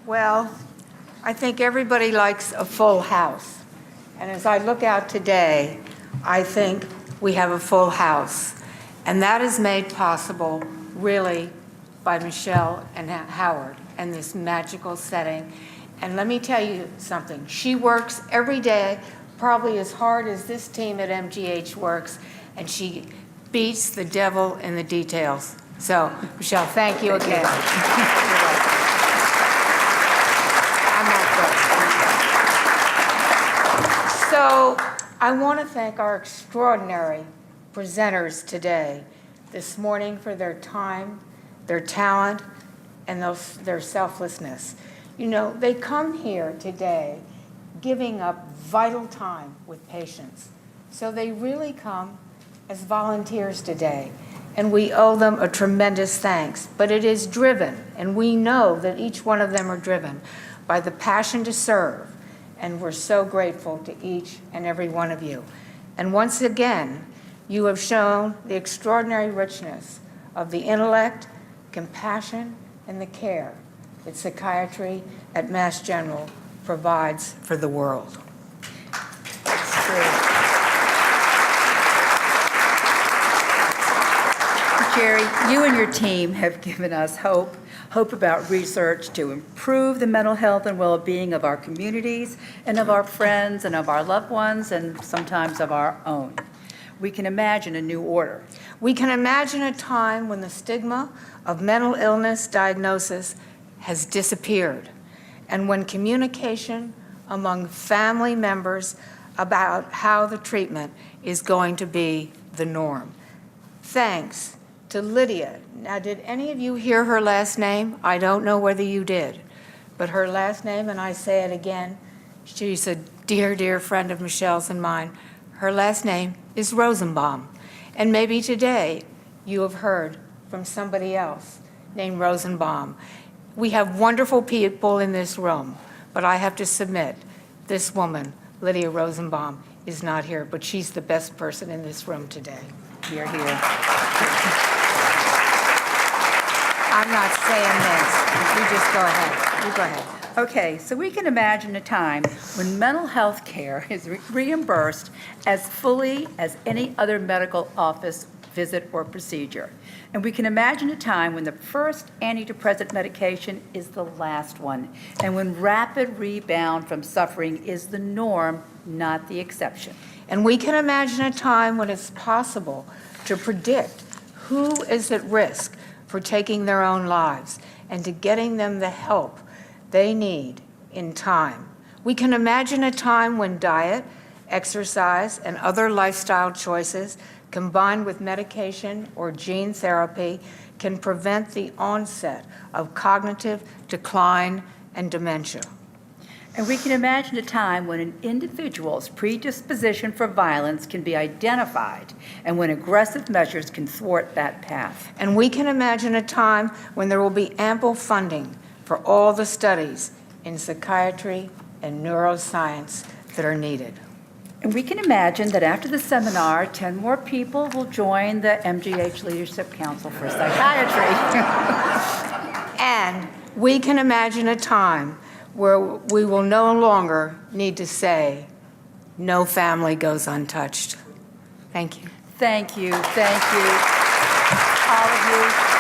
Well, I think everybody likes a full house. And as I look out today, I think we have a full house. And that is made possible really by Michelle and Howard and this magical setting. And let me tell you something. She works every day, probably as hard as this team at MGH works, and she beats the devil in the details. So, Michelle, thank you again. I'm not good. So, I want to thank our extraordinary presenters today, this morning, for their time, their talent, and their selflessness. You know, they come here today giving up vital time with patients. So they really come as volunteers today, and we owe them a tremendous thanks. But it is driven, and we know that each one of them are driven by the passion to serve, and we're so grateful to each and every one of you. And once again, you have shown the extraordinary richness of the intellect, compassion, and the care that psychiatry at Mass General provides for the world. That's true. Jerry, you and your team have given us hope about research to improve the mental health and well-being of our communities and of our friends and of our loved ones and sometimes of our own. We can imagine a new order. We can imagine a time when the stigma of mental illness diagnosis has disappeared, and when communication among family members about how the treatment is going to be the norm. Thanks to Lydia. Now, did any of you hear her last name? I don't know whether you did, but her last name, and I say it again, she's a dear, dear friend of Michelle's and mine. Her last name is Rosenbaum. And maybe today you have heard from somebody else named Rosenbaum. We have wonderful people in this room, but I have to submit, this woman, Lydia Rosenbaum, is not here, but she's the best person in this room today. You're here. I'm not saying this. You just go ahead. You go ahead. Okay, so we can imagine a time when mental health care is reimbursed as fully as any other medical office visit or procedure. And we can imagine a time when the first antidepressant medication is the last one, and when rapid rebound from suffering is the norm, not the exception. And we can imagine a time when it's possible to predict who is at risk for taking their own lives and to getting them the help they need in time. We can imagine a time when diet, exercise, and other lifestyle choices combined with medication or gene therapy can prevent the onset of cognitive decline and dementia. And we can imagine a time when an individual's predisposition for violence can be identified and when aggressive measures can thwart that path. And we can imagine a time when there will be ample funding for all the studies in psychiatry and neuroscience that are needed. And we can imagine that after the seminar, 10 more people will join the MGH Leadership Council for Psychiatry. And we can imagine a time where we will no longer need to say, no family goes untouched. Thank you. Thank you, all of you.